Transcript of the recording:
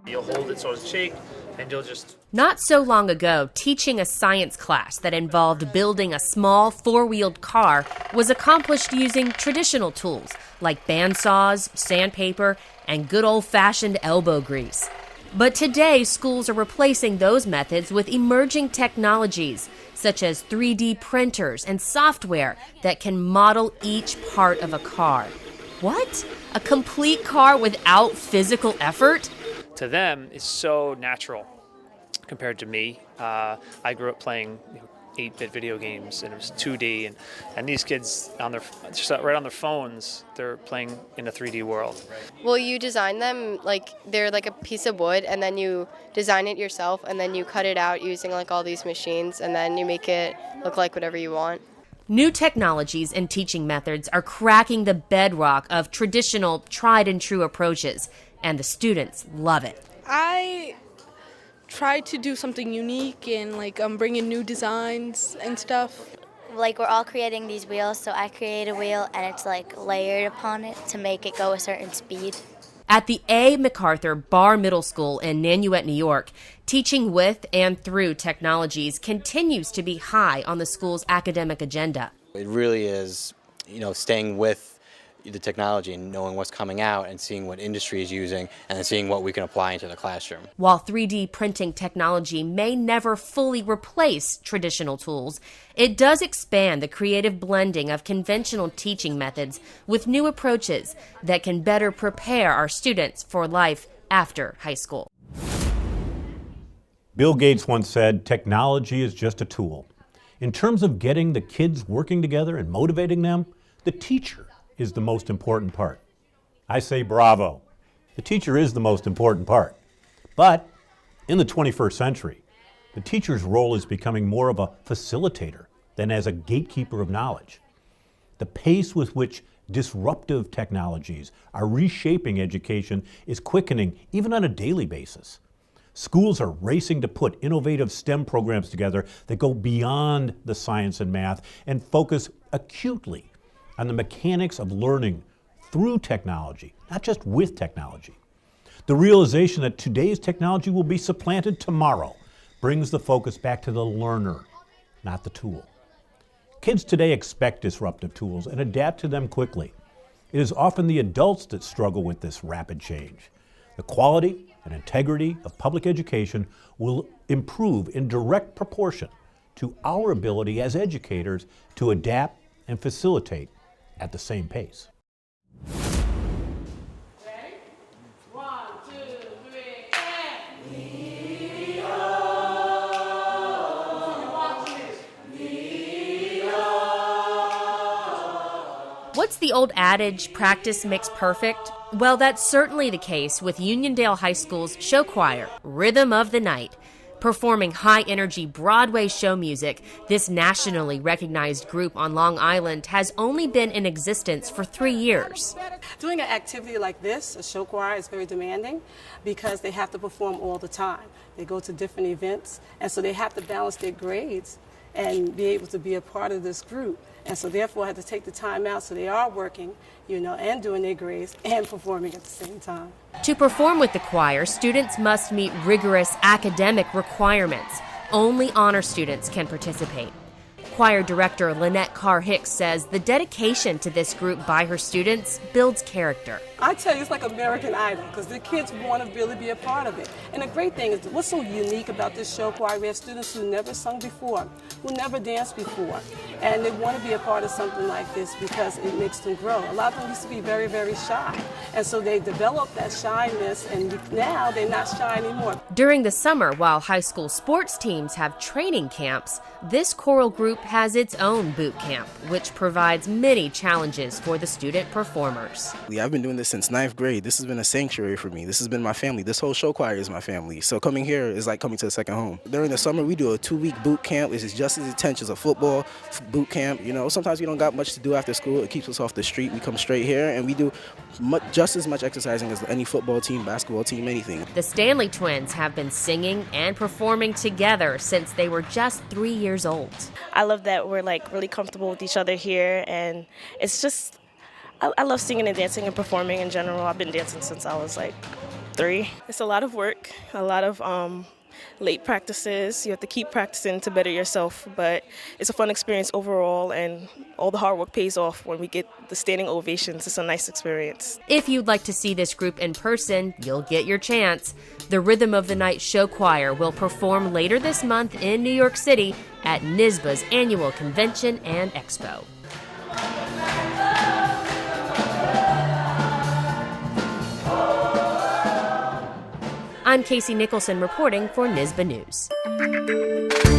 You'll hold it so it's shake, and you'll just... Not so long ago, teaching a science class that involved building a small four-wheeled car was accomplished using traditional tools like bandsaws, sandpaper, and good old-fashioned elbow grease. But today, schools are replacing those methods with emerging technologies, such as 3D printers and software that can model each part of a car. What? A complete car without physical effort? To them, it's so natural compared to me. I grew up playing 8-bit video games, and it was 2D, and these kids just right on their phones, they're playing in a 3D world. Well, you design them like they're like a piece of wood, and then you design it yourself, and then you cut it out using like all these machines, and then you make it look like whatever you want. New technologies and teaching methods are cracking the bedrock of traditional, tried-and-true approaches, and the students love it. I try to do something unique and bring in new designs and stuff. Like, we're all creating these wheels, so I create a wheel and it's like layered upon it to make it go a certain speed. At the A. MacArthur Barr Middle School in Nanuet, New York, teaching with and through technologies continues to be high on the school's academic agenda. It really is, staying with the technology and knowing what's coming out and seeing what industry is using and then seeing what we can apply into the classroom. While 3D printing technology may never fully replace traditional tools, it does expand the creative blending of conventional teaching methods with new approaches that can better prepare our students for life after high school. Bill Gates once said, "Technology is just a tool." In terms of getting the kids working together and motivating them, the teacher is the most important part. I say bravo. The teacher is the most important part. But in the 21st century, the teacher's role is becoming more of a facilitator than as a gatekeeper of knowledge. The pace with which disruptive technologies are reshaping education is quickening even on a daily basis. Schools are racing to put innovative STEM programs together that go beyond the science and math and focus acutely on the mechanics of learning through technology, not just with technology. The realization that today's technology will be supplanted tomorrow brings the focus back to the learner, not the tool. Kids today expect disruptive tools and adapt to them quickly. It is often the adults that struggle with this rapid change. The quality and integrity of public education will improve in direct proportion to our ability as educators to adapt and facilitate at the same pace. Ready? 1, 2, 3, and... What's the old adage, practice makes perfect? Well, that's certainly the case with Uniondale High School's show choir, Rhythm of the Night. Performing high-energy Broadway show music, this nationally recognized group on Long Island has only been in existence for 3 years. Doing an activity like this, a show choir, is very demanding because they have to perform all the time. They go to different events, and so they have to balance their grades and be able to be a part of this group. And so therefore I had to take the time out so they are working, and doing their grades and performing at the same time. To perform with the choir, students must meet rigorous academic requirements. Only honor students can participate. Choir director Lynette Carr-Hicks says the dedication to this group by her students builds character. I tell you, it's like American Idol because the kids want to really be a part of it. And the great thing is, what's so unique about this show choir, we have students who never sung before, who never danced before, and they want to be a part of something like this because it makes them grow. A lot of them used to be very, very shy, and so they developed that shyness, and now they're not shy anymore. During the summer, while high school sports teams have training camps, this choral group has its own boot camp, which provides many challenges for the student performers. I've been doing this since 9th grade. This has been a sanctuary for me. This has been my family. This whole show choir is my family. So coming here is like coming to a second home. During the summer, we do a 2-week boot camp. It's just as intense as a football boot camp. Sometimes we don't got much to do after school. It keeps us off the street. We come straight here and we do just as much exercising as any football team, basketball team, anything. The Stanley twins have been singing and performing together since they were just 3 years old. I love love that we're like really comfortable with each other here, and it's just, I love singing and dancing and performing in general. I've been dancing since I was like 3. It's a lot of work, a lot of late practices. You have to keep practicing to better yourself, but it's a fun experience overall, and all the hard work pays off when we get the standing ovations. It's a nice experience. If you'd like to see this group in person, you'll get your chance. The Rhythm of the Night Show Choir will perform later this month in New York City at NYSSBA's annual convention and expo. I'm Casey Nicholson reporting for NYSSBA News.